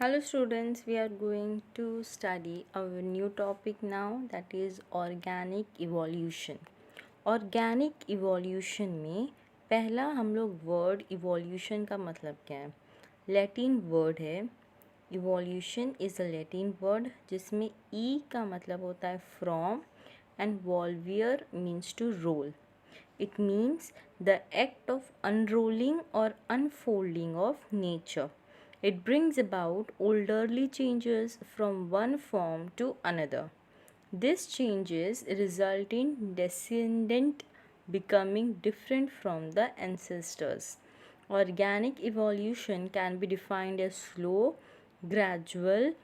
Hello students, we are going to study our new topic now, that is organic evolution. Organic evolution में पहला हम लोग word evolution का मतलब क्या है. लैटिन वर्ड है. evolution is a Latin word जिसमें e का मतलब होता है from and volvere means to roll. It means the act of unrolling or unfolding of nature. It brings about orderly changes from one form to another. These changes result in descendant becoming different from the ancestors. Organic evolution can be defined as slow, gradual,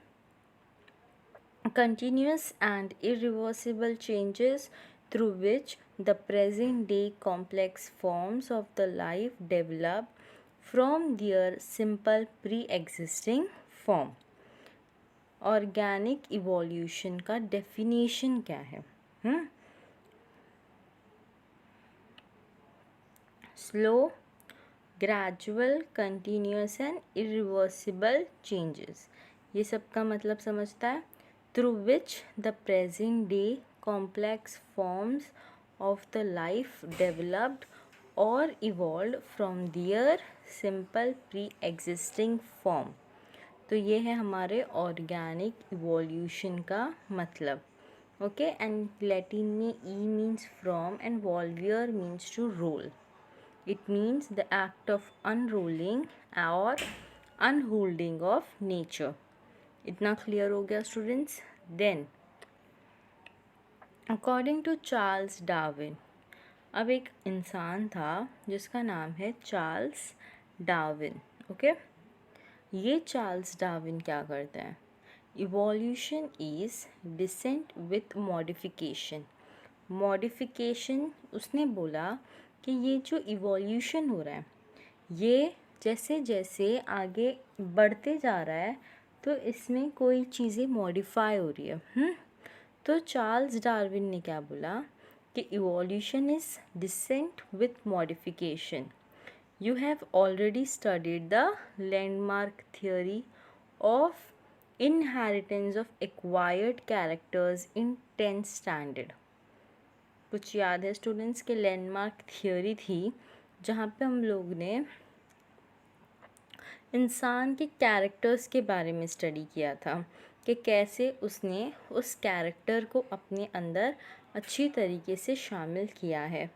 continuous and irreversible changes through which the present day complex forms of the life develop from their simple pre-existing form. Organic evolution का definition क्या है? Slow, gradual, continuous and irreversible changes. ये सब का मतलब समझता है. Through which the present day complex forms of the life developed और evolve from their simple pre existing form. तो ये है हमारे ऑर्गेनिक इवोल्यूशन का मतलब. ओके, एंड लैटिन में e means from and volvere means to roll. It means the act of unrolling और unholding of nature. इतना क्लियर हो गया students? Then according to Charles Darwin, अब एक इंसान था जिसका नाम है चार्ल्स डार्विन. ओके, ये चार्ल्स डार्विन क्या करते हैं? Evolution is descent with modification. Modification, उसने बोला कि ये जो इवोल्यूशन हो रहा है ये जैसे जैसे आगे बढ़ते जा रहा है तो इसमें कोई चीज़ें मॉडिफाई हो रही है. तो चार्ल्स डार्विन ने क्या बोला कि evolution is descent with modification. You have already studied the landmark theory of inheritance of acquired characters in 10th standard. कुछ याद है स्टूडेंट्स के लैंडमार्क थियोरी थी जहाँ पे हम लोग ने इंसान के कैरेक्टर्स के बारे में स्टडी किया था कि कैसे उसने उस कैरेक्टर को अपने अंदर अच्छी तरीके से शामिल किया है.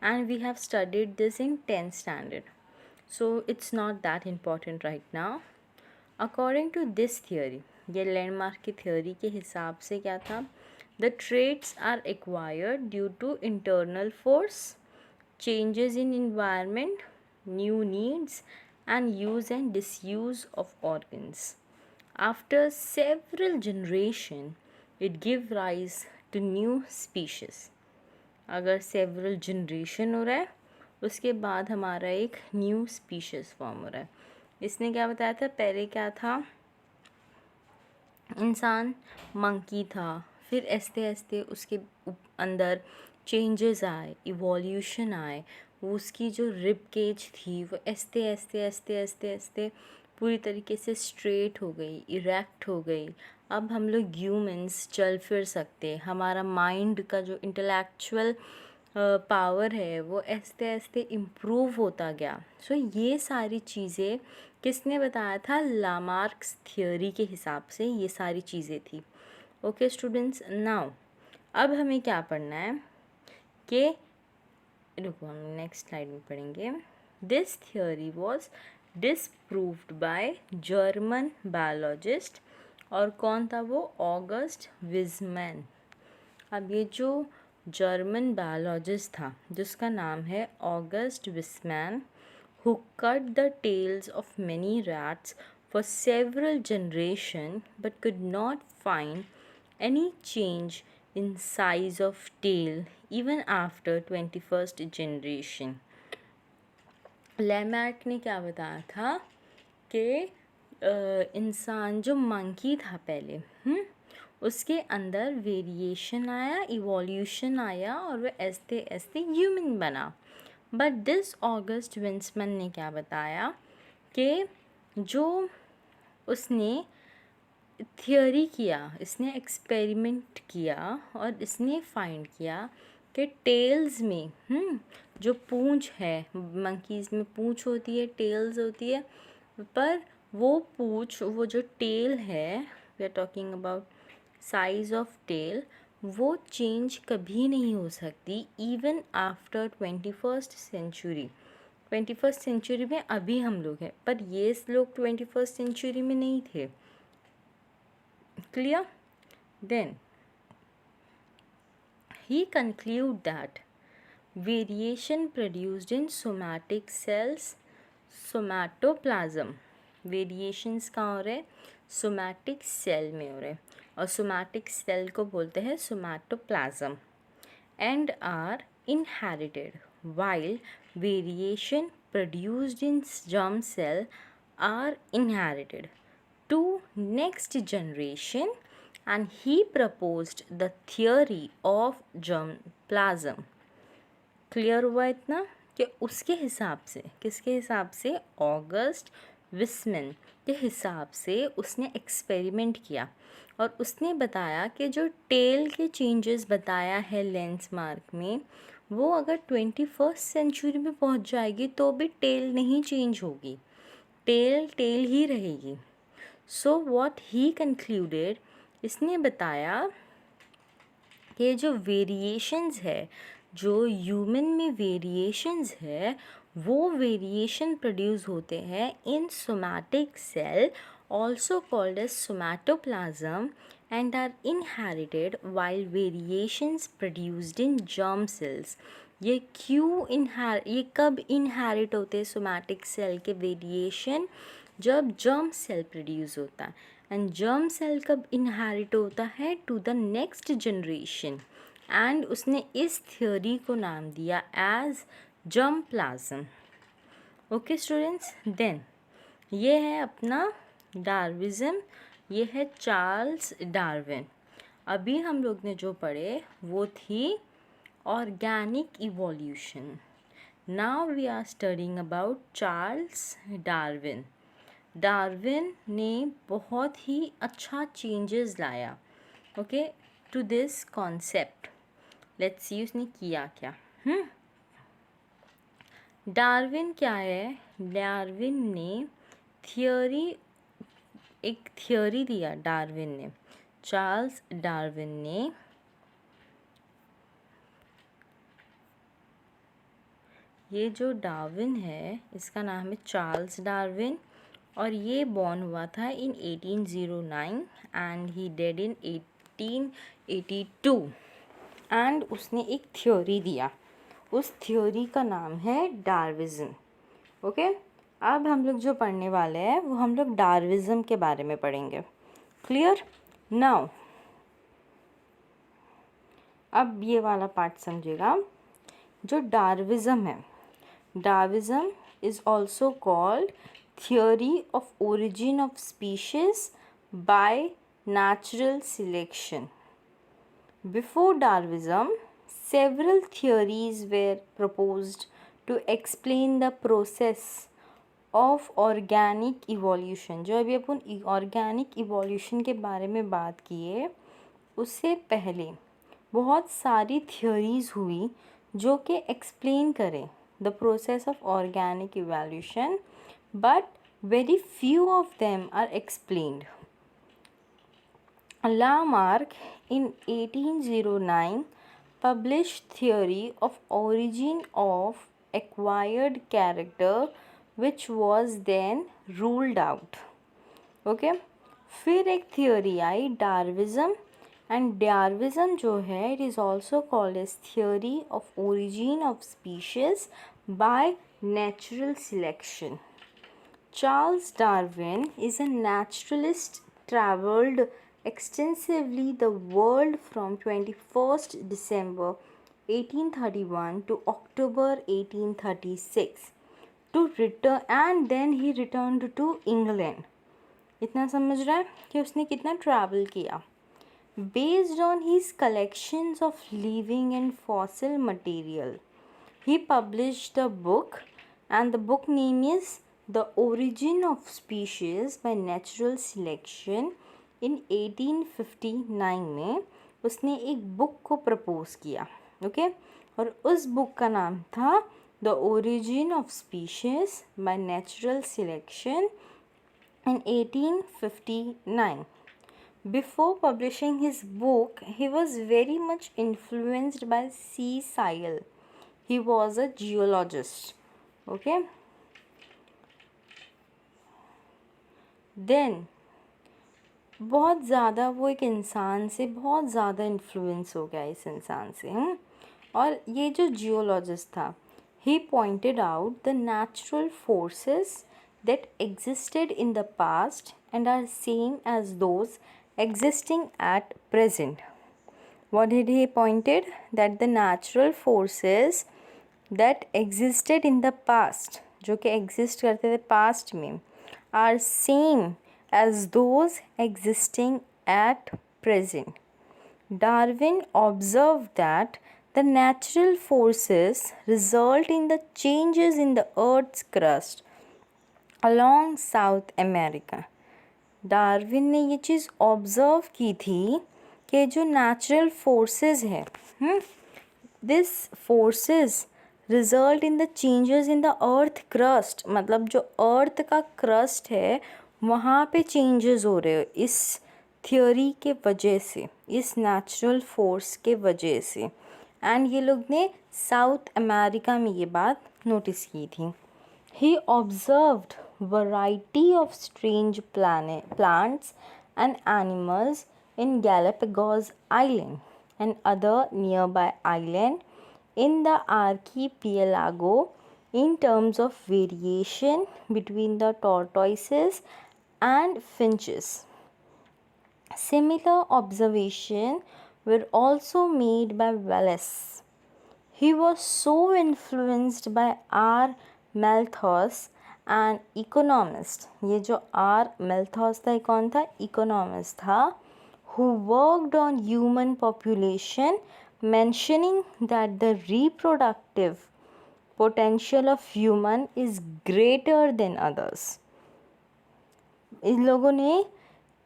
And we have studied this in 10th standard. So it's not that important right now. According to this theory, ये लैंडमार्क की थ्योरी के हिसाब से क्या था? The traits are acquired due to internal force, changes in environment, new needs, and use and disuse of organs. After several generations, it gives rise to new species. अगर several generation हो रहा है उसके बाद हमारा एक न्यू स्पीशीज़ फॉर्म हो रहा है. इसने क्या बताया था? पहले क्या था? इंसान मंकी था, फिर आस्ते आस्ते उसके अंदर चेंजेस आए, इवोल्यूशन आए. वो उसकी जो रिब केज थी वो आस्ते आस्ते आस्ते आस्ते आस्ते पूरी तरीके से स्ट्रेट हो गई, इरेक्ट हो गई. अब हम लोग ह्यूमंस चल फिर सकते. हमारा माइंड का जो इंटेलेक्चुअल पावर है वो आस्ते आस्ते इम्प्रूव होता गया. सो ये सारी चीज़ें किसने बताया था? लामार्क्स थियोरी के हिसाब से ये सारी चीज़ें थी. ओके स्टूडेंट्स, नाउ अब हमें क्या पढ़ना है कि रुको, हम नेक्स्ट स्लाइड में पढ़ेंगे. This theory was disproved by German biologist. और कौन था वो? ऑगस्ट विज़मैन. अब ये जो जर्मन बायोलॉजिस्ट था जिसका नाम है August विज़मैन, who cut the tails of many rats for several generations but could not find any change in size of tail even after 21st generation. Lamarck ने क्या बताया था कि इंसान जो मंकी था पहले उसके अंदर वेरिएशन आया, इवोल्यूशन आया और वह आस्ते आस्ते ह्यूमन बना. बट दिस ऑगस्ट विज़मैन ने क्या बताया कि जो उसने थियोरी किया, इसने एक्सपेरिमेंट किया और इसने फाइंड किया कि टेल्स में जो पूंछ है, मंकीज़ में पूंछ होती है, टेल्स होती है, पर वो पूंछ, वो जो टेल है, we are talking about size of tail, वो चेंज कभी नहीं हो सकती even after 21st century. 21st century में अभी हम लोग हैं, पर ये लोग 21st सेंचुरी में नहीं थे। Clear? Then he conclude that variation produced in somatic cells, somatoplasm, variations कहाँ हो रहे हैं? somatic cell में हो रहे हैं, और somatic cell को बोलते हैं somatoplasm, and are inherited, while variation produced in germ cell are inherited to next generation, and he proposed the theory of germplasm. Clear हुआ इतना कि उसके हिसाब से, किसके हिसाब से? ऑगस्ट विस्मैन के हिसाब से उसने एक्सपेरिमेंट किया और उसने बताया कि जो टेल के चेंजेस बताया है लेंस मार्क में, वो अगर 21st सेंचुरी में पहुंच जाएगी तो भी टेल नहीं चेंज होगी, टेल टेल ही रहेगी। सो व्हाट ही कंक्लूडेड, इसने बताया कि जो वेरिएशंस है, जो ह्यूमन में वेरिएशंस है, वो वेरिएशन प्रोड्यूस होते हैं in somatic cell, also called as somatoplasm, and are inherited, while variations produced in germ cells. ये कब इनहेरिट होते हैं सोमैटिक सेल के वेरिएशन? जब जर्म सेल प्रोड्यूस होता है। एंड जर्म सेल कब इनहेरिट होता है? To the next generation. And उसने इस थ्योरी को नाम दिया as germplasm. Okay students, then ये है अपना डार्विज्म, ये है चार्ल्स डार्विन। अभी हम लोग ने जो पढ़े वो थी organic evolution. Now we are studying about Charles Darwin. Darwin ने बहुत ही अच्छा चेंजेस लाया, okay, to this concept. Let's see उसने किया क्या। डार्विन क्या है? डार्विन ने एक थियोरी दिया। डार्विन ने, चार्ल्स डार्विन ने ये जो डार्विन है, इसका नाम है चार्ल्स डार्विन, और ये बॉर्न हुआ था इन 1809 and he dead in 1882। And उसने एक थ्योरी दिया, उस थ्योरी का नाम है डार्विज्म। ओके, अब हम लोग जो पढ़ने वाले हैं वो हम लोग डार्विज्म के बारे में पढ़ेंगे। क्लियर? नाउ अब ये वाला पार्ट समझिएगा। जो डार्विज्म है, Darwinism is also called theory of origin of species by natural selection. Before Darwinism, several theories were proposed to explain the process of organic evolution. जो अभी अपन organic evolution के बारे में बात किए, उससे पहले बहुत सारी theories हुई जो कि explain करें the process of organic evolution, but very few of them are explained. Lamarck in 1809 published theory of origin of acquired character, which was then ruled out. Okay, फिर एक theory आई डार्विज्म, and डार्विज्म जो है it is also called as theory of origin of species by natural selection. Charles Darwin is a naturalist, traveled extensively the world from 21st December 1831 to October 1836 to return, and then he returned to England. इतना समझ रहा है कि उसने कितना travel किया। Based on his collections of living and fossil material, he published a book, and the book name is the origin of species by natural selection in 1859 में उसने एक बुक को प्रपोज किया, ओके और उस बुक का नाम था the origin of species by natural selection in 1859. Before publishing his book, he was very much influenced by C. Searle. He was a geologist. Okay. Then बहुत ज़्यादा वो एक इंसान से बहुत ज़्यादा इन्फ्लुएंस हो गया इस इंसान से और ये जो जियोलॉजिस्ट था, he pointed out the natural forces that existed in the past and are same as those existing at present. What did he pointed? That the natural forces that existed in the past, जो कि exist करते थे past में, are same as those existing at present. Darwin observed that the natural forces result in the changes in the Earth's crust along South America. Darwin ने ये चीज़ observe की थी कि जो नेचुरल फोर्सेस है, this forces result in the changes in the earth crust, मतलब जो अर्थ का क्रस्ट है वहाँ पे चेंजेस हो रहे हो इस थियोरी के वजह से, इस नेचुरल फोर्स के वजह से। एंड ये लोग ने साउथ अमेरिका में ये बात नोटिस की थी। ही observed variety of strange plants and animals in Galapagos Island and other nearby island in the archipelago in terms of variation between the tortoises and finches. Similar observations were also made by Wallace. He was so influenced by R. Malthus, an economist. ये जो R. Malthus था, कौन था? Economist था, who worked on human population, mentioning that the reproductive potential of human is greater than others. इन लोगों ने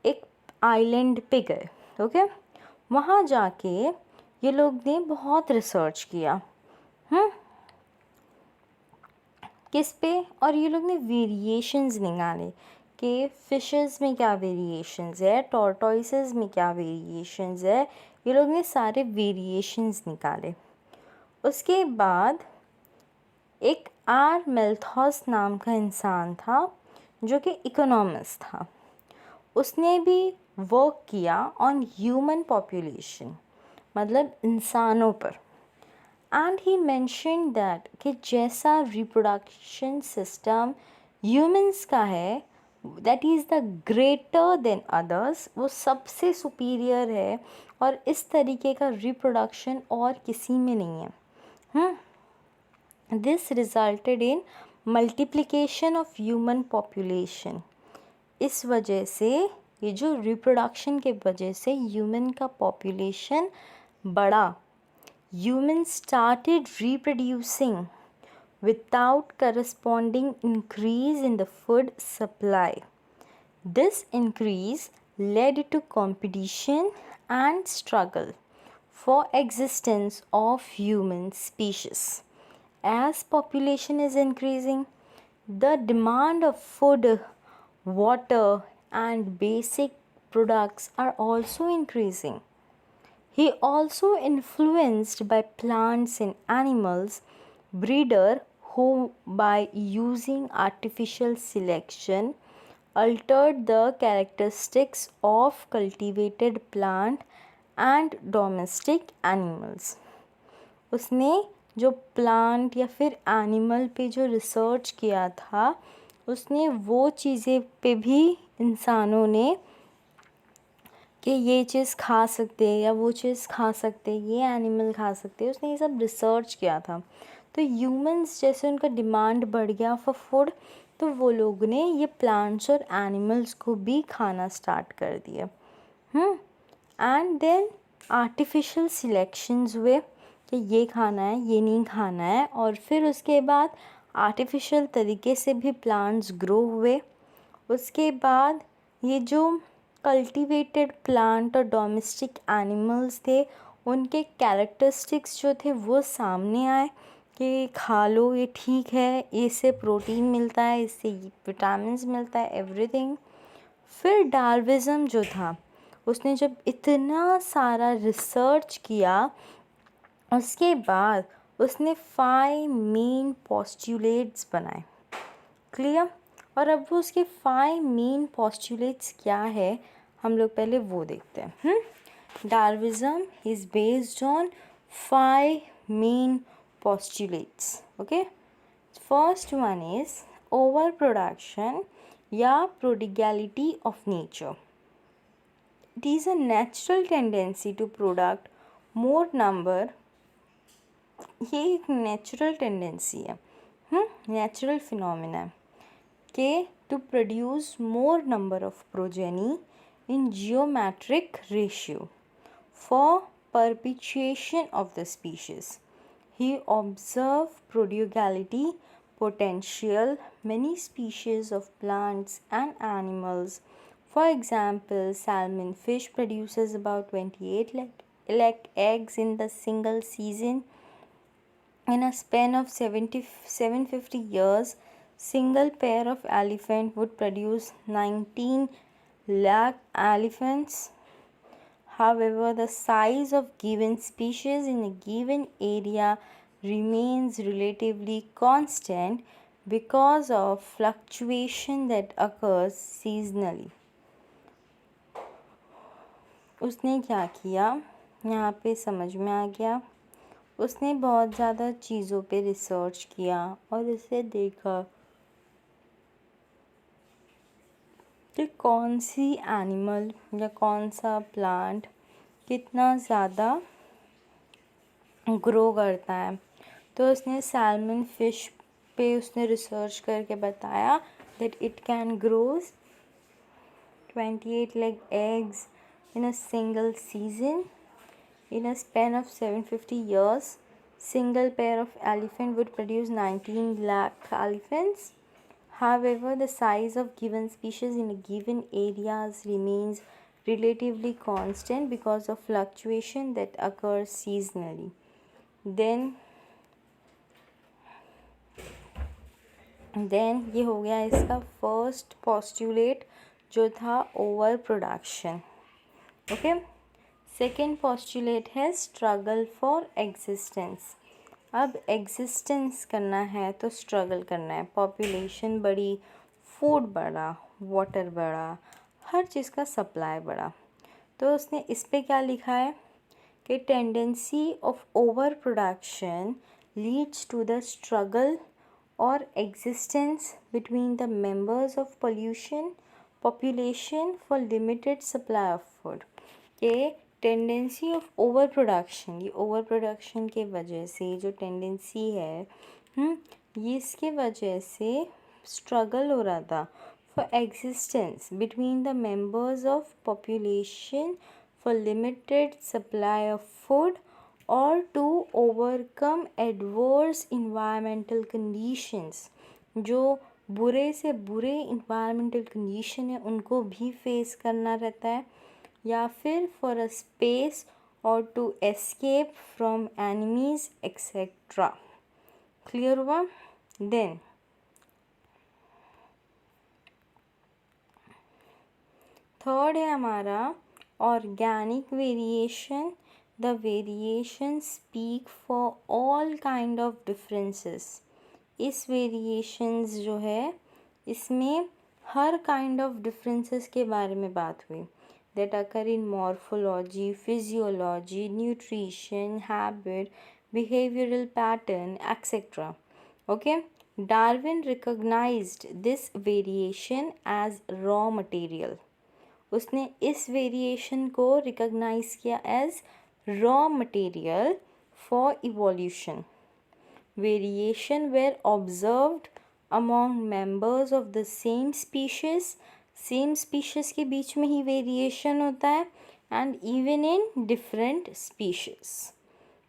एक island पे गए, ओके वहाँ जाके ये लोग ने बहुत रिसर्च किया किस पे, और ये लोग ने वेरिएशंस निकाले कि फिशेस में क्या वेरिएशंस है, टॉर्टोइसेस में क्या वेरिएशंस है, ये लोग ने सारे वेरिएशंस निकाले। उसके बाद एक आर मेल्थॉस नाम का इंसान था जो कि इकोनॉमिस्ट था, उसने भी वर्क किया ऑन ह्यूमन पॉपुलेशन, मतलब इंसानों पर। एंड ही मेंशन दैट कि जैसा रिप्रोडक्शन सिस्टम ह्यूमंस का है that is the greater than others, वो सबसे सुपीरियर है और इस तरीके का रिप्रोडक्शन और किसी में नहीं है। This resulted in multiplication of human population. इस वजह से ये जो रिप्रोडक्शन के वजह से ह्यूमन का पॉपुलेशन बढ़ा। Humans started reproducing without corresponding increase in the food supply. This increase led to competition and struggle for existence of human species. As population is increasing, the demand of food, water, and basic products are also increasing. He also influenced by plants and animals breeder who by using artificial selection altered the characteristics of cultivated plant and domestic animals. उसने जो plant या फिर animal पे जो research किया था उसने वो चीज़ें पे भी इंसानों ने कि ये चीज़ खा सकते हैं या वो चीज़ खा सकते हैं, ये एनिमल खा सकते हैं, उसने ये सब रिसर्च किया था। तो ह्यूमंस जैसे उनका डिमांड बढ़ गया फॉर फूड, तो वो लोग ने ये प्लांट्स और एनिमल्स को भी खाना स्टार्ट कर दिया। एंड देन आर्टिफिशियल सिलेक्शंस हुए कि ये खाना है, ये नहीं खाना है, और फिर उसके बाद आर्टिफिशियल तरीके से भी प्लांट्स ग्रो हुए। उसके बाद ये जो कल्टीवेटेड प्लांट और डोमेस्टिक एनिमल्स थे, उनके कैरेक्टरिस्टिक्स जो थे वो सामने आए कि खा लो ये ठीक है, इससे प्रोटीन मिलता है, इससे विटामिन्स मिलता है, एवरीथिंग। फिर डार्विज्म जो था, उसने जब इतना सारा रिसर्च किया, उसके बाद उसने 5 मेन पोस्टुलेट्स बनाए। क्लियर? और अब वो उसके 5 मेन पोस्टुलेट्स क्या है, हम लोग पहले वो देखते हैं। Darwinism is based on 5 main postulates. Okay, first one is overproduction या prodigality of nature. It is a natural tendency to product more number. ये एक नेचुरल टेंडेंसी है, नेचुरल फिनोमिना है कि to produce more number of progeny in geometric ratio for perpetuation of the species. He observed prodigality potential many species of plants and animals. For example, salmon fish produces about 28 lakh eggs in the single season. In a span of 750 years, single pair of elephant would produce 19 lakh elephants. However, the size of given species in a given area remains relatively constant because of fluctuation that occurs seasonally. उसने क्या किया, यहाँ पे समझ में आ गया। उसने बहुत ज़्यादा चीज़ों पे रिसर्च किया और उसे देखा कि कौन सी एनिमल या कौन सा प्लांट कितना ज़्यादा ग्रो करता है। तो उसने सैल्मन फ़िश पे उसने रिसर्च करके बताया that it can grows 28 lakh eggs in a single season. In a span of 750 years, single pair of elephant would produce 19 lakh elephants. However, the size of given species in a given areas remains relatively constant because of fluctuation that occurs seasonally. Then ये हो गया इसका first postulate जो था over production. Okay, second postulate है struggle for existence. अब existence करना है तो स्ट्रगल करना है. पॉपुलेशन बढ़ी, फूड बढ़ा, वाटर बढ़ा, हर चीज़ का सप्लाई बढ़ा. तो उसने इस पे क्या लिखा है कि tendency of over production leads to the struggle और existence between the members of population for limited supply of food. के टेंडेंसी ऑफ ओवर प्रोडक्शन, ये ओवर प्रोडक्शन के वजह से जो टेंडेंसी है, ये इसके वजह से स्ट्रगल हो रहा था for existence between the members of population for limited supply of food और to overcome adverse environmental conditions. जो बुरे से बुरे इन्वायरमेंटल कंडीशन है उनको भी फेस करना रहता है, या फिर फॉर अ स्पेस और to escape from enemies etcetera. Clear हुआ? देन थर्ड है हमारा organic variation. The variation speak for all kind of differences. इस वेरिएशंस जो है इसमें हर काइंड ऑफ डिफरेंसेस के बारे में बात हुई. that occur in morphology, physiology, nutrition, habit, behavioral pattern, etc. Okay, Darwin recognized this variation as raw material. उसने इस वेरिएशन को रिकॉग्नाइज किया as raw material for evolution. Variation were observed among members of the same species. Same species के बीच में ही variation होता है and even in different species.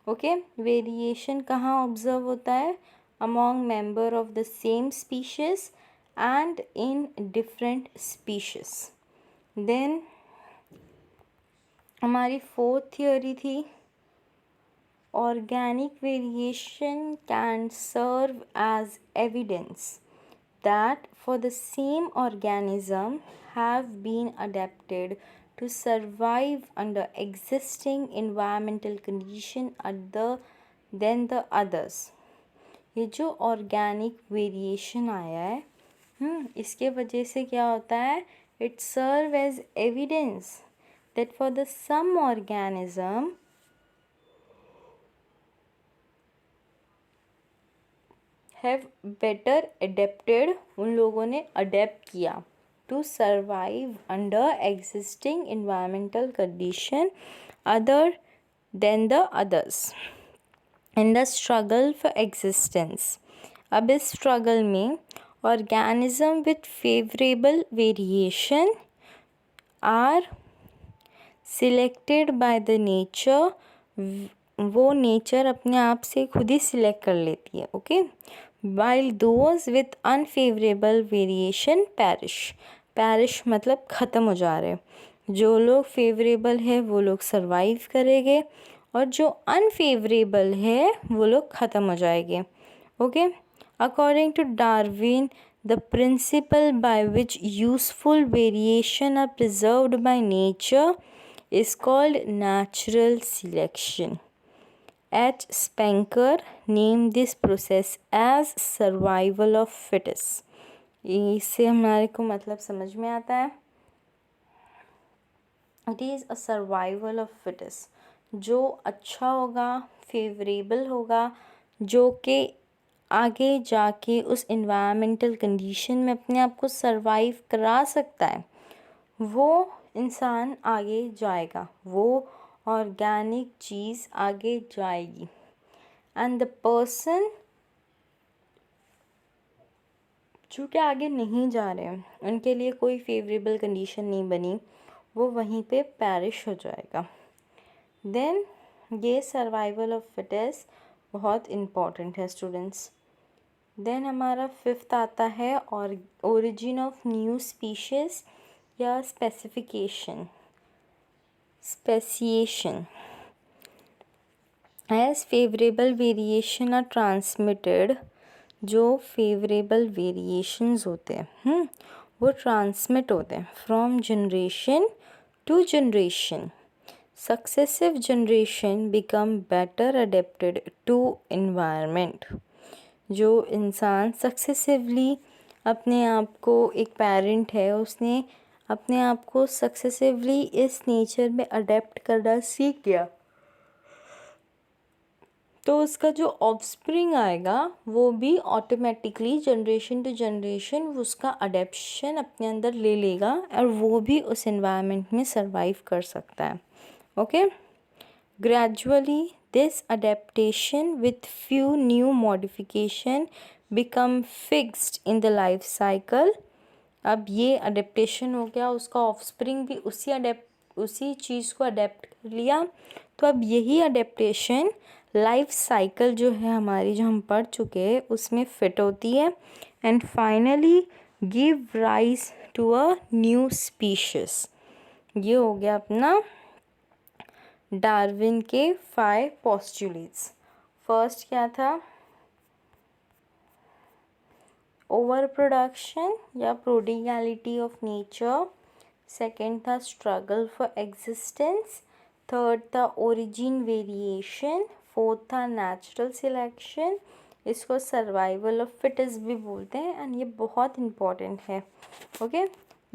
Okay, variation कहाँ ऑब्जर्व होता है? among member of the same species and in different species. Then हमारी फोर्थ थियोरी थी organic variation can serve as evidence that for the same organism have been adapted to survive under existing environmental condition other than the others. ये जो organic variation आया है इसके वजह से क्या होता है, it serve as evidence that for the some organism have better adapted, उन लोगों ने अडेप्ट किया to survive under existing environmental condition other than the others in the struggle for existence. अब इस स्ट्रगल में organism with favourable variation are selected by the nature, वो nature अपने आप से खुद ही सिलेक्ट कर लेती है. Okay, while those with unfavorable variation perish मतलब ख़त्म हो जा रहे. जो लोग फेवरेबल है वो लोग सर्वाइव करेंगे और जो अनफेवरेबल है वो लोग ख़त्म हो जाएंगे. Okay, according to Darwin the principle by which useful variation are preserved by nature is called natural selection. H. Spencer named this process as survival of fittest. इससे हमारे को मतलब समझ में आता है, it is a survival of fittest. जो अच्छा होगा, फेवरेबल होगा, जो कि आगे जाके उस इन्वायरमेंटल कंडीशन में अपने आप को सरवाइव करा सकता है, वो इंसान आगे जाएगा, वो ऑर्गेनिक चीज़ आगे जाएगी. एंड द पर्सन जो कि आगे नहीं जा रहे हैं, उनके लिए कोई फेवरेबल कंडीशन नहीं बनी, वो वहीं पे पैरिश हो जाएगा. देन ये सर्वाइवल ऑफ फिटेस्ट बहुत इम्पॉर्टेंट है स्टूडेंट्स. देन हमारा फिफ्थ आता है और ओरिजिन ऑफ न्यू स्पीशीज़ या speciation. As favourable variation are transmitted, जो फेवरेबल वेरिएशंस होते हैं वो ट्रांसमिट होते हैं from generation to generation. Successive generation become better adapted to environment. जो इंसान सक्सेसिवली अपने आप को, एक पेरेंट है, उसने अपने आप को सक्सेसिवली इस नेचर में अडेप्ट करना सीख गया, तो उसका जो ऑफस्प्रिंग आएगा वो भी ऑटोमेटिकली जनरेशन टू जनरेशन उसका अडेप्शन अपने अंदर ले लेगा और वो भी उस एनवायरनमेंट में सरवाइव कर सकता है. Okay, gradually this adaptation with few new modification become fixed in the life cycle. अब ये अडेप्टेशन हो गया, उसका ऑफस्प्रिंग भी उसी चीज़ को अडेप्ट कर लिया, तो अब यही अडेप्टेशन लाइफ साइकिल जो है हमारी, जो हम पढ़ चुके हैं, उसमें फिट होती है and finally give rise to a new species. ये हो गया अपना डार्विन के 5 पोस्टुलेट्स. फर्स्ट क्या था, ओवर प्रोडक्शन या प्रोडिगैलिटी ऑफ नेचर. सेकेंड था स्ट्रगल फॉर एग्जिस्टेंस. थर्ड था ओरिजिन वेरिएशन. फोर्थ था नेचुरल सिलेक्शन. इसको सर्वाइवल ऑफ फिटेस्ट भी बोलते हैं एंड ये बहुत इम्पॉर्टेंट है. ओके,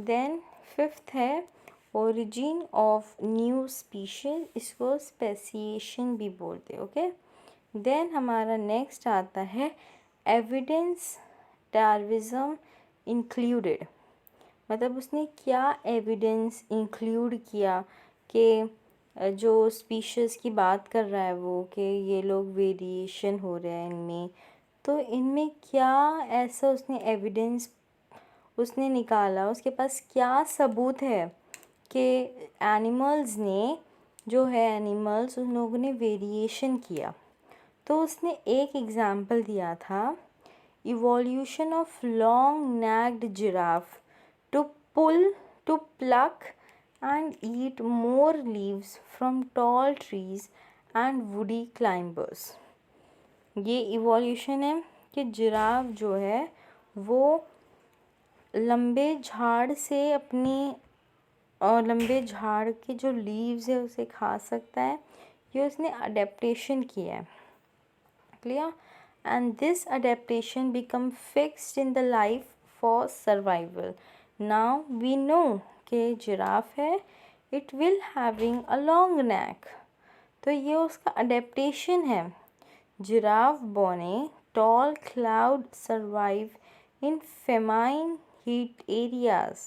देन फिफ्थ है ओरिजिन ऑफ न्यू स्पीशीज, इसको स्पेसिएशन भी बोलते हैं. ओके, देन हमारा नेक्स्ट आता है एविडेंस डार्विज्म इंक्लूडेड. मतलब उसने क्या एविडेंस इंक्लूड किया कि जो स्पीशीज़ की बात कर रहा है वो, कि ये लोग वेरिएशन हो रहे हैं इनमें, तो इनमें क्या ऐसा उसने एविडेंस उसने निकाला, उसके पास क्या सबूत है कि एनिमल्स ने, जो है एनिमल्स, उन लोगों ने वेरिएशन किया. तो उसने एक एग्जाम्पल दिया था, evolution of long necked giraffe to pluck and eat more leaves from tall trees and woody climbers। ये इवोल्यूशन है कि जिराफ जो है वो लंबे झाड़ से लंबे झाड़ के जो लीव्स है उसे खा सकता है। ये उसने अडेप्टेशन किया है, clear. And this adaptation become fixed in the life for survival. Now we know कि जिराफ है, it will having a long neck, तो ये उसका अडेप्टेशन है। Giraffe bone tall could survive in famine heat areas.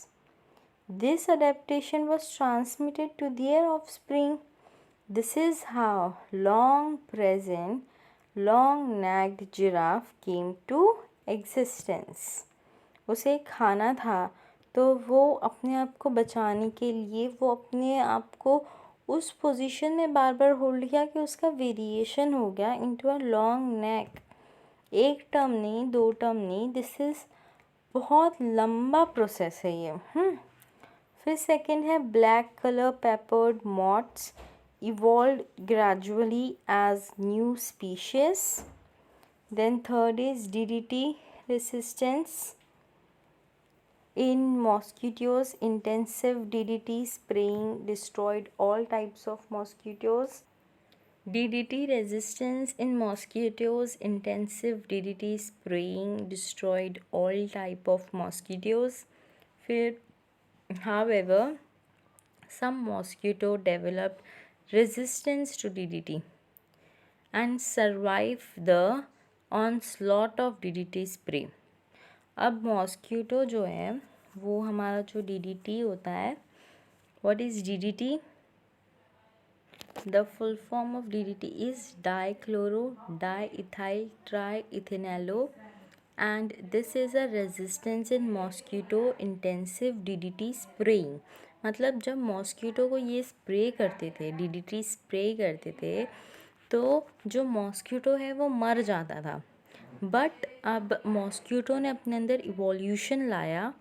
This adaptation was transmitted to their offspring. This is how long-necked giraffe came to existence. उसे खाना था तो वो अपने आप को बचाने के लिए वो अपने आप को उस पोजीशन में बार बार होल्ड किया कि उसका वेरिएशन हो गया इनटू अ लॉन्ग नेक। एक टर्म नहीं, दो टर्म नहीं, दिस इज़ बहुत लंबा प्रोसेस है ये। फिर सेकंड है black colour peppered moths evolved gradually as new species. Then third is DDT resistance in mosquitoes. Intensive DDT spraying destroyed all types of mosquitoes. DDT resistance in mosquitoes. Intensive DDT spraying destroyed all type of mosquitoes. However, some mosquito developed resistance to DDT and survived the onslaught of DDT spray. अब mosquito जो है वो हमारा जो DDT होता है, what is DDT? The full form of DDT is dichloro diethyl triethanol and this is a resistance in mosquito intensive DDT spraying. मतलब जब मॉस्किटो को ये स्प्रे करते थे, DDT स्प्रे करते थे, तो जो मॉस्किटो है वो मर जाता था। बट अब मॉस्किटो ने अपने अंदर इवोल्यूशन लाया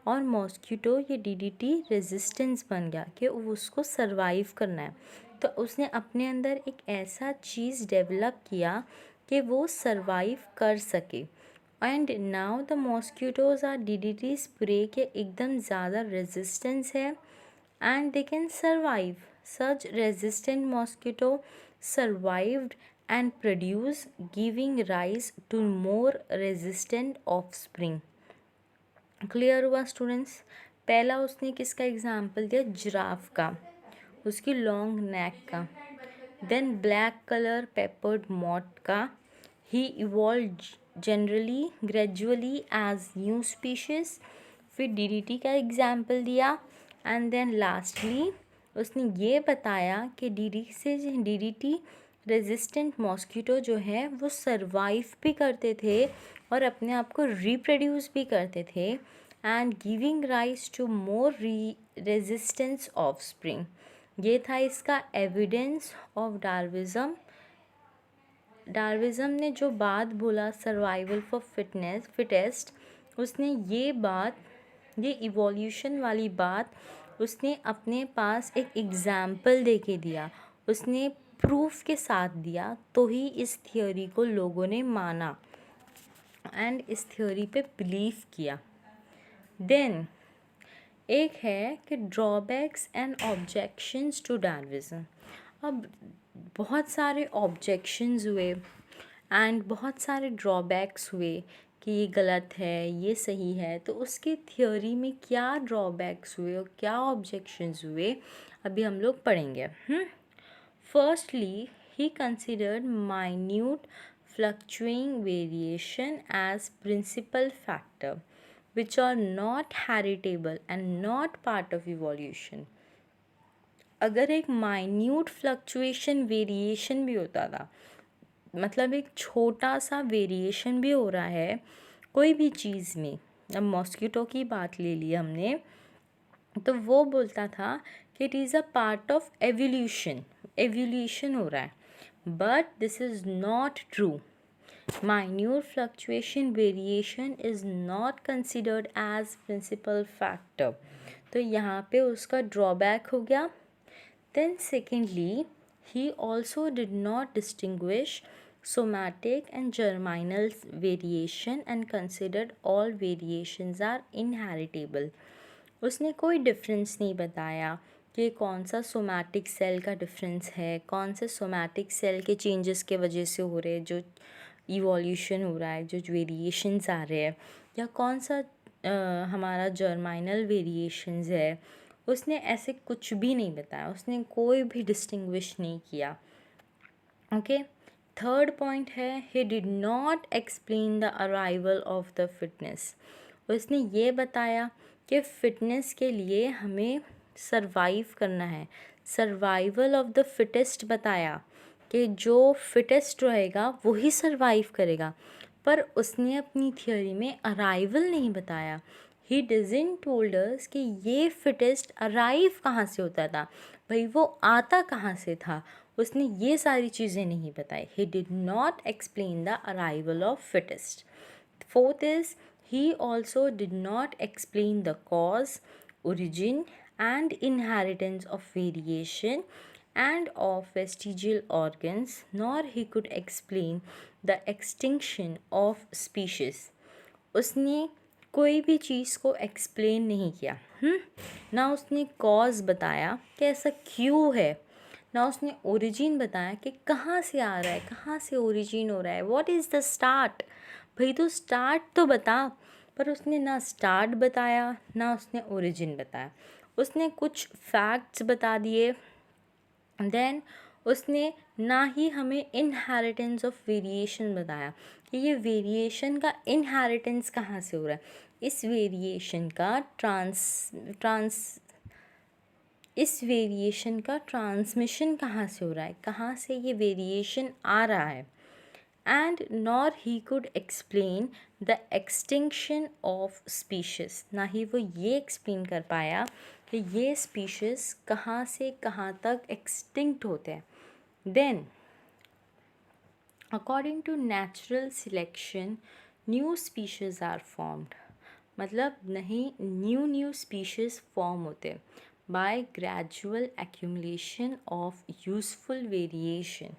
और मॉस्किटो ये DDT रेजिस्टेंस बन गया कि उसको सरवाइव करना है। तो उसने अपने अंदर एक ऐसा चीज़ डेवलप किया कि वो सरवाइव कर सके। And now the mosquitoes are DDT spray के एकदम ज़्यादा रेजिस्टेंस है and they can survive. Such resistant mosquito survived and produce, giving rise to more resistant offspring. Clear हुआ स्टूडेंट्स? पहला उसने किसका एग्जाम्पल दिया? जिराफ का, उसकी लॉन्ग नेक का। Then black colour peppered moth का, he evolve generally gradually as new species. फिर DDT का एग्जाम्पल दिया एंड देन लास्टली उसने ये बताया कि DDT रेजिस्टेंट मॉस्किटो जो है वो सरवाइव भी करते थे और अपने आप को रिप्रोड्यूस भी करते थे and giving rise to more resistance offspring. ये था इसका एविडेंस ऑफ डार्विज्म ने जो बात बोला सर्वाइवल फॉर फिटेस्ट, उसने ये इवोल्यूशन वाली बात उसने अपने पास एक एग्जाम्पल दे के दिया, उसने प्रूफ के साथ दिया, तो ही इस थियोरी को लोगों ने माना एंड इस थियोरी पे बिलीव किया। देन एक है कि ड्रॉबैक्स एंड ऑब्जेक्शंस टू डार्विज्म। अब बहुत सारे ऑब्जेक्शंस हुए एंड बहुत सारे ड्रॉबैक्स हुए कि ये गलत है, ये सही है। तो उसकी थियोरी में क्या ड्रॉबैक्स हुए और क्या ऑब्जेक्शंस हुए अभी हम लोग पढ़ेंगे। Firstly he considered minute fluctuating variation as principal factor which are not heritable and not part of evolution। अगर एक माइन्यूट फ्लक्चुएशन वेरिएशन भी होता था, मतलब एक छोटा सा वेरिएशन भी हो रहा है कोई भी चीज़ में, अब मॉस्किटो की बात ले ली हमने, तो वो बोलता था कि it is a part of evolution हो रहा है। but this is not true. Minute fluctuation variation is not considered as principal factor. तो यहाँ पे उसका ड्रॉबैक हो गया. Then secondly, he also did not distinguish somatic and germinal variation and considered all variations are inheritable. उसने कोई difference नहीं बताया कि कौन सा सोमैटिक सेल का डिफरेंस है, कौन से सोमैटिक सेल के चेंजेस के वजह से हो रहे हैं, जो इवोल्यूशन हो रहा है, जो वेरिएशंस आ रहे हैं, या कौन सा हमारा जर्माइनल वेरिएशंस है. उसने ऐसे कुछ भी नहीं बताया, उसने कोई भी डिस्टिंग्विश नहीं किया. ओके. थर्ड पॉइंट है, he did not explain the arrival of the fitness. उसने ये बताया कि फ़िटनेस के लिए हमें सरवाइव करना है. सर्वाइवल ऑफ द फिटेस्ट बताया कि जो फिटेस्ट रहेगा वही सरवाइव करेगा, पर उसने अपनी थियोरी में अराइवल नहीं बताया. ही डजंट टोल्ड अस कि ये फिटेस्ट अराइव कहाँ से होता था, भाई वो आता कहाँ से था. उसने ये सारी चीज़ें नहीं बताई. He did not explain the arrival of fittest. Fourth is, he also did not explain the cause, origin, and inheritance of variation and of vestigial organs, nor he could explain the extinction of species. उसने कोई भी चीज़ को explain नहीं किया. ना उसने cause बताया कि ऐसा क्यों है, ना उसने ओरिजिन बताया कि कहाँ से आ रहा है, कहाँ से ओरिजिन हो रहा है, व्हाट इज़ द स्टार्ट. भाई तो स्टार्ट तो बता. पर उसने ना स्टार्ट बताया, ना उसने ओरिजिन बताया. उसने कुछ फैक्ट्स बता दिए. देन उसने ना ही हमें इनहेरिटेंस ऑफ वेरिएशन बताया कि ये वेरिएशन का इनहेरिटेंस कहाँ से हो रहा है, इस वेरिएशन का ट्रांसमिशन कहाँ से हो रहा है, कहाँ से ये वेरिएशन आ रहा है. And nor he could explain the extinction of species. ना ही वो ये एक्सप्लेन कर पाया कि ये स्पीशीज़ कहाँ से कहाँ तक एक्सटिंक्ट होते हैं. Then, according to natural selection, new species are formed. मतलब नहीं, न्यू स्पीशीज़ फॉर्म होते by gradual accumulation of useful variation.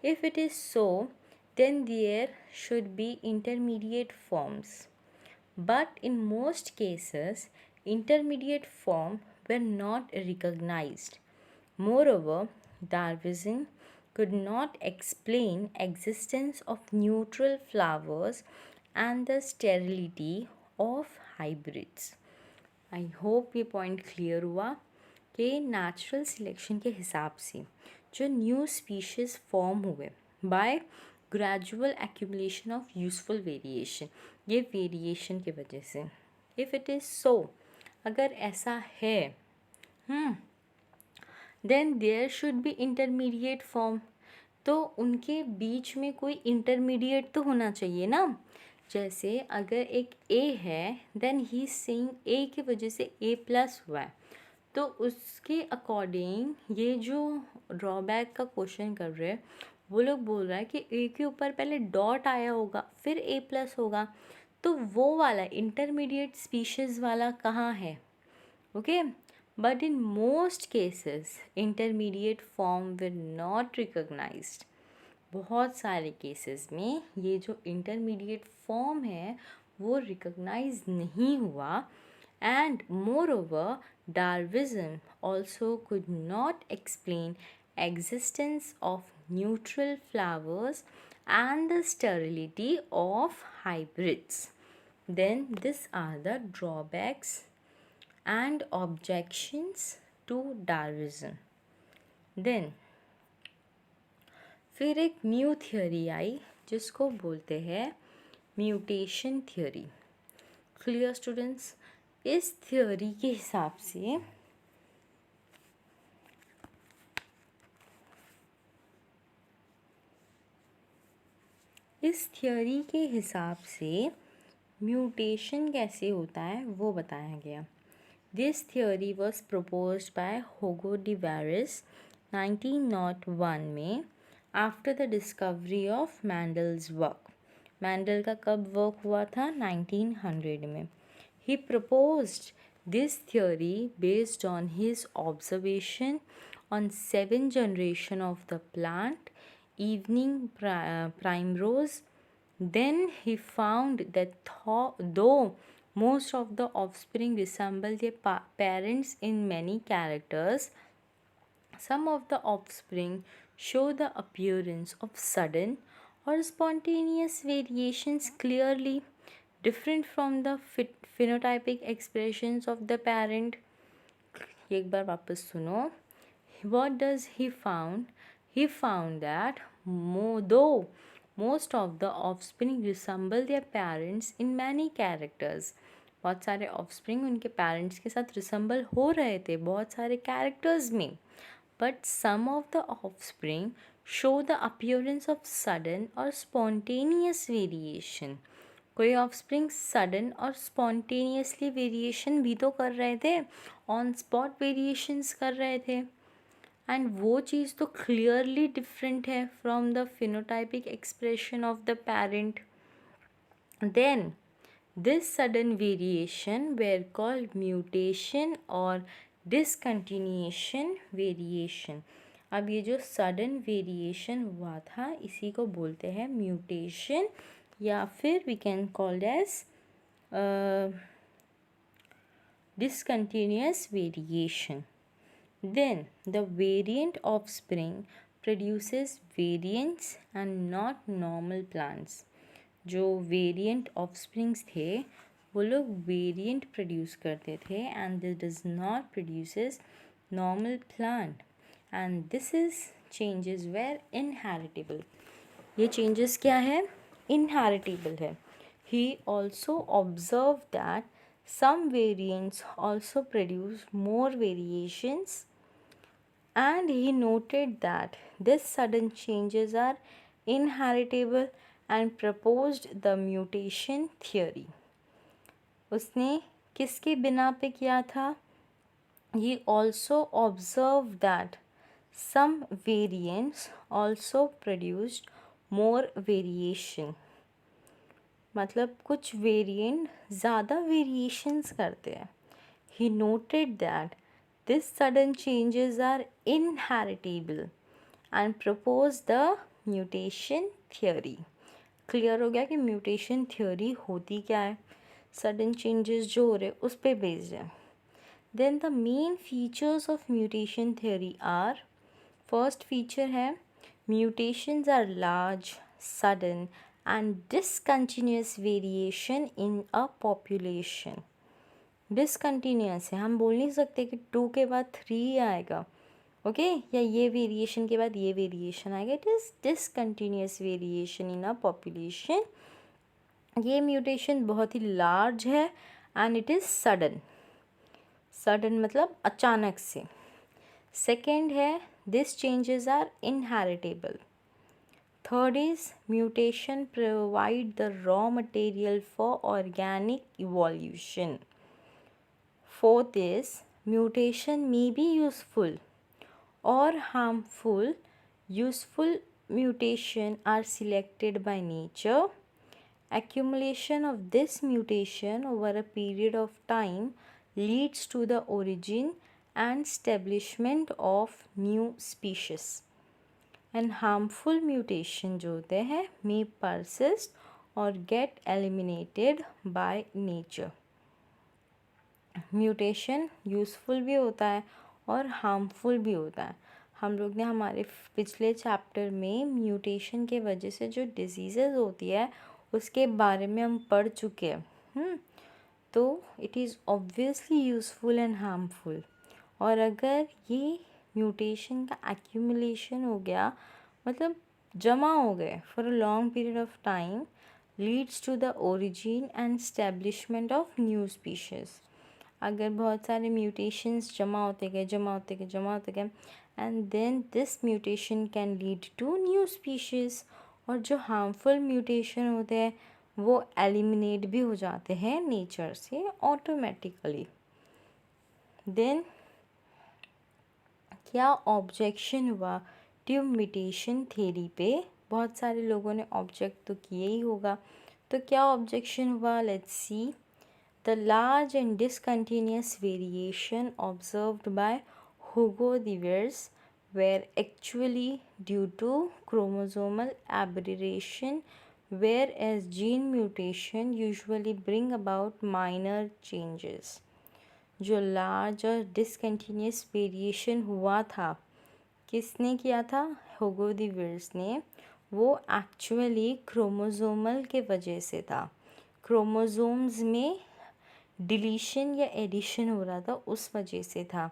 If it is so, then there should be intermediate forms. But in most cases, intermediate forms were not recognized. Moreover, Darwinism could not explain existence of neutral flowers and the sterility of hybrids. I hope ये point clear हुआ कि natural selection के हिसाब से जो new species form हुए by gradual accumulation of useful variation, ये variation की वजह से. इफ़ इट इज़ सो, अगर ऐसा है, then there should be intermediate form. तो उनके बीच में कोई इंटरमीडिएट तो होना चाहिए ना. जैसे अगर एक ए है, देन ही सेइंग ए की वजह से ए प्लस हुआ है, तो उसके अकॉर्डिंग ये जो ड्रॉबैक का क्वेश्चन कर रहे हैं वो लोग बोल रहा है कि ए के ऊपर पहले डॉट आया होगा फिर ए प्लस होगा. तो वो वाला इंटरमीडिएट स्पीशीज़ वाला कहाँ है. Okay. But in most cases intermediate form will not recognized. बहुत सारे केसेस में ये जो इंटरमीडिएट फॉर्म है वो रिकॉग्नाइज नहीं हुआ. And more over, Darwinism also could not explain existence of neutral flowers and the sterility of hybrids. Then these are the drawbacks and objections to Darwinism. Then फिर एक new theory आई जिसको बोलते हैं mutation theory. Clear students. इस theory के हिसाब से mutation कैसे होता है वो बताया गया. This theory was proposed by Hugo de Vries 1901 में after the discovery of Mendel's work. Mendel का कब वर्क हुआ था? 1900 में। ही proposed this theory based on his observation on 7 generation of the plant evening primrose. Then he found that though most of the offspring resemble their parents in many characters, some of the offspring show the appearance of sudden or spontaneous variations clearly different from the phenotypic expressions of the parent. एक बार वापस सुनो. What does he found? He found that though most of the offspring resemble their parents in many characters, बहुत सारे offspring उनके parents के साथ resemble हो रहे थे बहुत सारे characters में, but some of the offspring show the appearance of sudden or spontaneous variation. कोई ऑफस्प्रिंग सडन और स्पॉन्टेनियसली वेरिएशन भी तो कर रहे थे, ऑन स्पॉट वेरिएशंस कर रहे थे, एंड वो चीज़ तो क्लियरली डिफरेंट है from the phenotypic expression of the parent. Then this sudden variation were called mutation और डिसकंटिन्यूएशन वेरिएशन. अब ये जो सडन वेरिएशन हुआ था इसी को बोलते हैं म्यूटेशन, या फिर we can called as discontinuous variation. Then the variant offspring produces variants and not normal plants. जो वेरिएंट ऑफस्प्रिंग्स थे वो लोग वेरिएंट प्रोड्यूस करते थे and this does not produces normal plant, and this is changes were inheritable. ये changes क्या है? Inheritable है. He also observe that some variants also produce more variations, and he noted that these sudden changes are inheritable and proposed the mutation theory. उसने किसके बिना पे किया था? He also observed that some variants also produced more variation. मतलब कुछ variant ज़्यादा variations करते हैं. He noted that this sudden changes are inheritable and propose the mutation theory. Clear हो गया कि म्यूटेशन थियोरी होती क्या है? सडन चेंजेस जो हो रहे उस पर बेस्ड है. Then the main features of mutation theory are, first feature है mutations are large, sudden and discontinuous variation in a population. Discontinuous है, हम बोल नहीं सकते कि 2 के बाद 3 आएगा, ओके, या ये वेरिएशन के बाद ये वेरिएशन आएगा. It is discontinuous variation in a population. ये म्यूटेशन बहुत ही लार्ज है and it is sudden. Sudden मतलब अचानक से. सेकेंड है this changes are inheritable. Third is mutation provide the raw material for organic evolution. Fourth is mutation may be useful or harmful. Useful mutation are selected by nature. Accumulation of this mutation over a period of time leads to the origin and establishment of new species. And harmful mutation जो होते हैं मे persist और get eliminated by nature. Mutation useful भी होता है और harmful भी होता है. हम लोग ने हमारे पिछले चैप्टर में म्यूटेशन के वजह से जो डिजीज़ेज़ होती है उसके बारे में हम पढ़ चुके हैं. तो it is obviously useful and harmful. और अगर ये म्यूटेशन का एक्यूमुलेशन हो गया मतलब जमा हो गए for a long period of time, leads to the origin and establishment of new species. अगर बहुत सारे म्यूटेशंस जमा होते गए and then this mutation can lead to new species. और जो हार्मफुल म्यूटेशन होते हैं वो एलिमिनेट भी हो जाते हैं नेचर से ऑटोमेटिकली. देन क्या ऑब्जेक्शन हुआ ट्यूब म्यूटेशन थ्योरी पे बहुत सारे लोगों ने ऑब्जेक्ट तो किए ही होगा। तो क्या ऑब्जेक्शन हुआ, let's see. The large and discontinuous variation observed bye Hugo de Vries were actually due to chromosomal aberration, whereas gene mutation usually bring about minor changes। जो लार्ज और डिसकंटिन्यूअस वेरिएशन हुआ था, किसने किया था, हुगो de Vries ने, वो actually chromosomal के वजह से था। क्रोमोसोम्स में डिलीशन या एडिशन हो रहा था, उस वजह से था।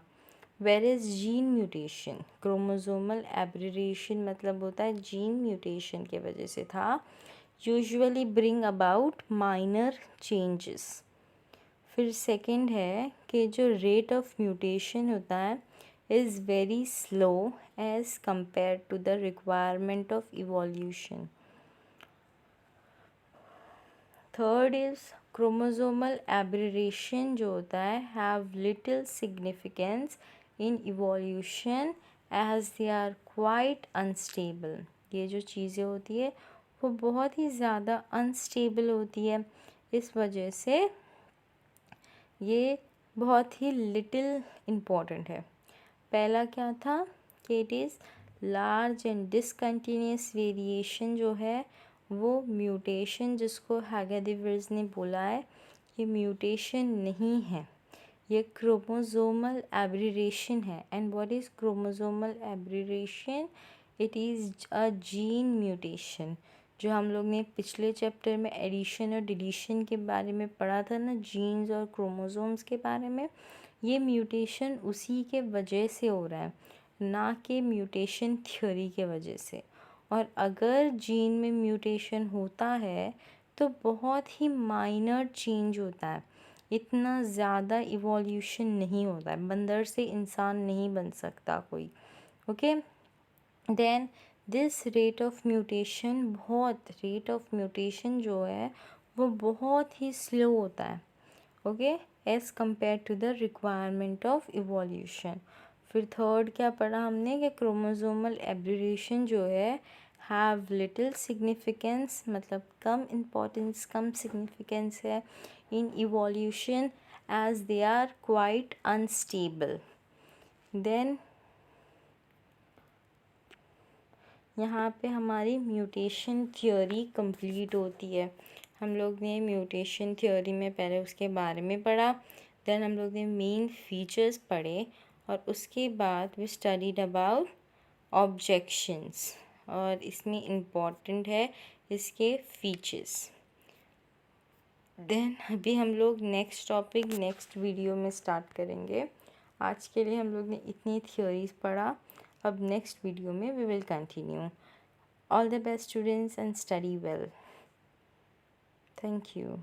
Whereas gene mutation, chromosomal aberration मतलब होता है जीन म्यूटेशन के वजह से था। Usually bring about minor changes. फिर सेकंड है कि जो रेट ऑफ म्यूटेशन होता है is very slow as compare to the requirement of evolution. Third is chromosomal aberration जो होता है have little significance in evolution as they are quite unstable. ये जो चीज़ें होती है वो बहुत ही ज़्यादा अनस्टेबल होती है, इस वजह से ये बहुत ही लिटिल इम्पॉर्टेंट है। पहला क्या था कि it is large and discontinuous variation जो है वो म्यूटेशन, जिसको हुगो de Vries ने बोला है ये म्यूटेशन नहीं है, ये क्रोमोसोमल एब्रेशन है। And what is chromosomal aberration, it is a gene mutation. जो हम लोग ने पिछले चैप्टर में एडिशन और डिलीशन के बारे में पढ़ा था ना, जीन्स और क्रोमोसोम्स के बारे में, ये म्यूटेशन उसी के वजह से हो रहा है, ना कि म्यूटेशन थ्योरी के वजह से। और अगर जीन में म्यूटेशन होता है तो बहुत ही माइनर चेंज होता है, इतना ज़्यादा इवोल्यूशन नहीं होता है, बंदर से इंसान नहीं बन सकता कोई। Okay, then this rate of mutation जो है वो बहुत ही स्लो होता है, okay, as compare to the requirement of evolution. फिर थर्ड क्या पढ़ा हमने कि क्रोमोसोमल एब्रेशन जो है हैव लिटिल सिग्निफिकेंस, मतलब कम इम्पोर्टेंस, कम सिग्निफिकेंस है in evolution as they are quite unstable. Then यहाँ पे हमारी म्यूटेशन थ्योरी कंप्लीट होती है। हम लोग ने म्यूटेशन थ्योरी में पहले उसके बारे में पढ़ा, देन हम लोग ने मेन फीचर्स पढ़े, और उसके बाद वी स्टडीड अबाउट ऑब्जेक्शंस, और इसमें इम्पॉर्टेंट है इसके फीचर्स। देन अभी हम लोग नेक्स्ट टॉपिक नेक्स्ट वीडियो में स्टार्ट करेंगे। आज के लिए हम लोग ने इतनी थ्योरीज पढ़ा, अब नेक्स्ट वीडियो में we will continue. All the best students and study well. Thank you.